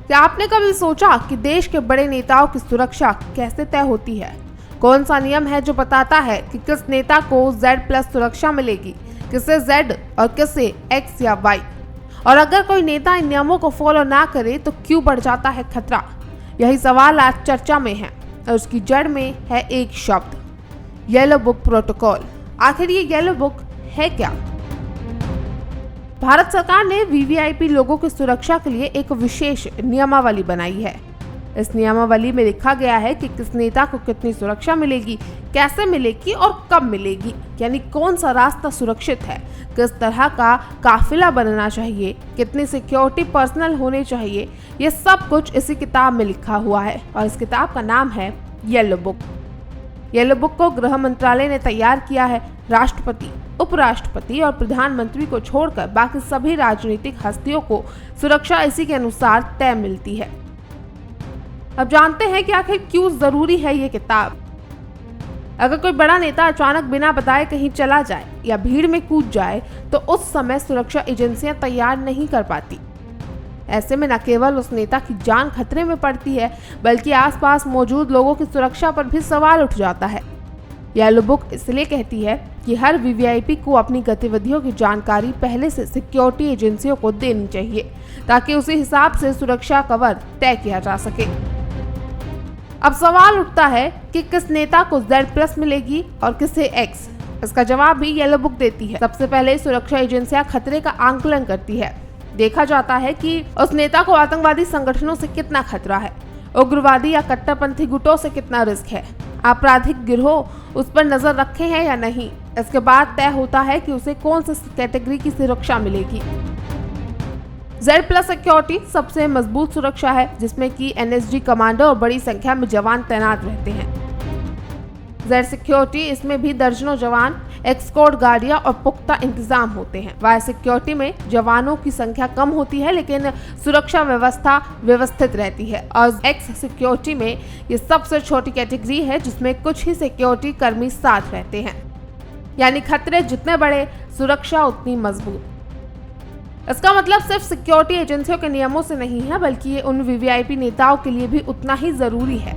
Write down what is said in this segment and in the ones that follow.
क्या आपने कभी सोचा कि देश के बड़े नेताओं की सुरक्षा कैसे तय होती है? कौन सा नियम है जो बताता है कि किस नेता को Z+ सुरक्षा मिलेगी, किसे Z और किसे X या Y? और अगर कोई नेता इन नियमों को फॉलो ना करे तो क्यों बढ़ जाता है खतरा? यही सवाल आज चर्चा में है और उसकी जड़ में है एक शब्द, येलो बुक प्रोटोकॉल। आखिर ये येलो बुक है क्या? भारत सरकार ने VVIP लोगों की सुरक्षा के लिए एक विशेष नियमावली बनाई है। इस नियमावली में लिखा गया है कि किस नेता को कितनी सुरक्षा मिलेगी, कैसे मिलेगी और कब मिलेगी, यानी कौन सा रास्ता सुरक्षित है, किस तरह का काफिला बनना चाहिए, कितनी सिक्योरिटी पर्सनल होने चाहिए। ये सब कुछ इसी किताब में लिखा हुआ है और इस किताब का नाम है येलो बुक। येलो बुक को गृह मंत्रालय ने तैयार किया है। राष्ट्रपति, उपराष्ट्रपति और प्रधानमंत्री को छोड़कर बाकी सभी राजनीतिक हस्तियों को सुरक्षा इसी के अनुसार तय मिलती है। अब जानते हैं कि आखिर क्यों जरूरी है ये किताब। अगर कोई बड़ा नेता अचानक बिना बताए कहीं चला जाए या भीड़ में कूद जाए तो उस समय सुरक्षा एजेंसियां तैयार नहीं कर पाती। ऐसे में न केवल उस नेता की जान खतरे में पड़ती है बल्कि आसपास मौजूद लोगों की सुरक्षा पर भी सवाल उठ जाता है। येलो बुक इसलिए कहती है कि हर VVIP को अपनी गतिविधियों की जानकारी पहले से सिक्योरिटी एजेंसियों को देनी चाहिए ताकि उसी हिसाब से सुरक्षा कवर तय किया जा सके। अब सवाल उठता है कि किस नेता को Z+ मिलेगी और किसे X। इसका जवाब भी येलो बुक देती है। सबसे पहले सुरक्षा एजेंसियां खतरे का आंकलन करती है। देखा जाता है कि उस नेता को आतंकवादी संगठनों से कितना खतरा है, उग्रवादी या कट्टरपंथी गुटों से कितना रिस्क है, आपराधिक गिरोह उस पर नजर रखे हैं या नहीं। इसके बाद तय होता है कि उसे कौन सी कैटेगरी की सुरक्षा मिलेगी। Z+ सिक्योरिटी सबसे मजबूत सुरक्षा है जिसमें कि NSG कमांडो और बड़ी संख्या में जवान तैनात रहते हैं। Z सिक्योरिटी इसमें भी दर्जनों जवान, एस्कॉर्ट गाड़ियां और पुख्ता इंतजाम होते हैं। Y सिक्योरिटी में जवानों की संख्या कम होती है लेकिन सुरक्षा व्यवस्था व्यवस्थित रहती है। और X सिक्योरिटी में ये सबसे छोटी कैटेगरी है जिसमें कुछ ही सिक्योरिटी कर्मी साथ रहते हैं। यानी खतरे जितने बड़े, सुरक्षा उतनी मजबूत। इसका मतलब सिर्फ सिक्योरिटी एजेंसियों के नियमों से नहीं है बल्कि ये उन VVIP नेताओं के लिए भी उतना ही जरूरी है।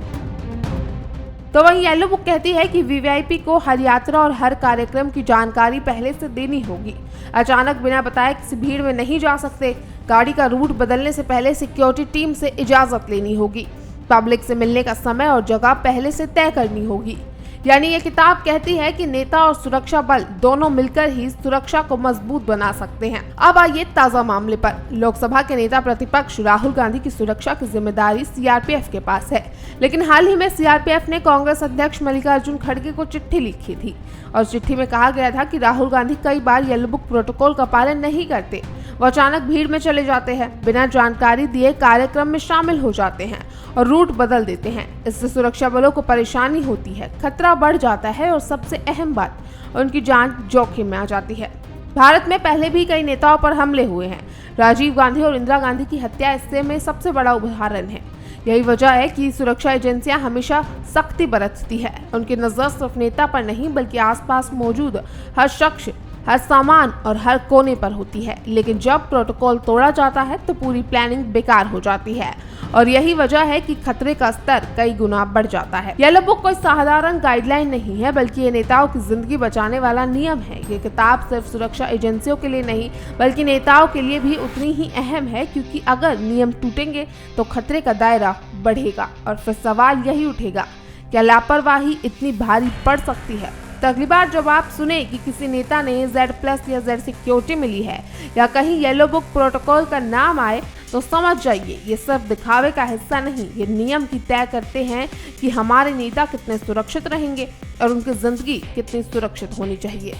तो वहीं येलो बुक कहती है कि VVIP को हर यात्रा और हर कार्यक्रम की जानकारी पहले से देनी होगी। अचानक बिना बताए किसी भीड़ में नहीं जा सकते। गाड़ी का रूट बदलने से पहले सिक्योरिटी टीम से इजाजत लेनी होगी। पब्लिक से मिलने का समय और जगह पहले से तय करनी होगी। यानी ये किताब कहती है कि नेता और सुरक्षा बल दोनों मिलकर ही सुरक्षा को मजबूत बना सकते हैं। अब आइए ताजा मामले पर। लोकसभा के नेता प्रतिपक्ष राहुल गांधी की सुरक्षा की जिम्मेदारी CRPF के पास है, लेकिन हाल ही में CRPF ने कांग्रेस अध्यक्ष मल्लिकार्जुन खड़गे को चिट्ठी लिखी थी और चिट्ठी में कहा गया था कि राहुल गांधी कई बार येलो बुक प्रोटोकॉल का पालन नहीं करते। वो अचानक भीड़ में चले जाते हैं, बिना जानकारी दिए कार्यक्रम में शामिल हो जाते हैं और रूट बदल देते हैं। इससे सुरक्षा बलों को परेशानी होती है, खतरा बढ़ जाता है और सबसे अहम बात, उनकी जान जोखिम में आ जाती है। भारत में पहले भी कई नेताओं पर हमले हुए हैं। राजीव गांधी और इंदिरा गांधी की हत्या इससे में सबसे बड़ा उदाहरण है। यही वजह है कि सुरक्षा एजेंसियां हमेशा सख्ती बरतती है। उनकी नजर सिर्फ नेता पर नहीं बल्कि आसपास मौजूद हर शख्स, हर सामान और हर कोने पर होती है। लेकिन जब प्रोटोकॉल तोड़ा जाता है तो पूरी प्लानिंग बेकार हो जाती है और यही वजह है कि खतरे का स्तर कई गुना बढ़ जाता है। येलो बुक कोई साधारण गाइडलाइन नहीं है बल्कि ये नेताओं की जिंदगी बचाने वाला नियम है। ये किताब सिर्फ सुरक्षा एजेंसियों के लिए नहीं बल्कि नेताओं के लिए भी उतनी ही अहम है, क्योंकि अगर नियम टूटेंगे तो खतरे का दायरा बढ़ेगा और फिर सवाल यही उठेगा, क्या लापरवाही इतनी भारी पड़ सकती है? तो अगली बार जब आप सुने कि किसी नेता ने Z+ या Z सिक्योरिटी मिली है या कहीं येलो बुक प्रोटोकॉल का नाम आए तो समझ जाइए ये सिर्फ दिखावे का हिस्सा नहीं, ये नियम की तय करते हैं कि हमारे नेता कितने सुरक्षित रहेंगे और उनकी जिंदगी कितनी सुरक्षित होनी चाहिए।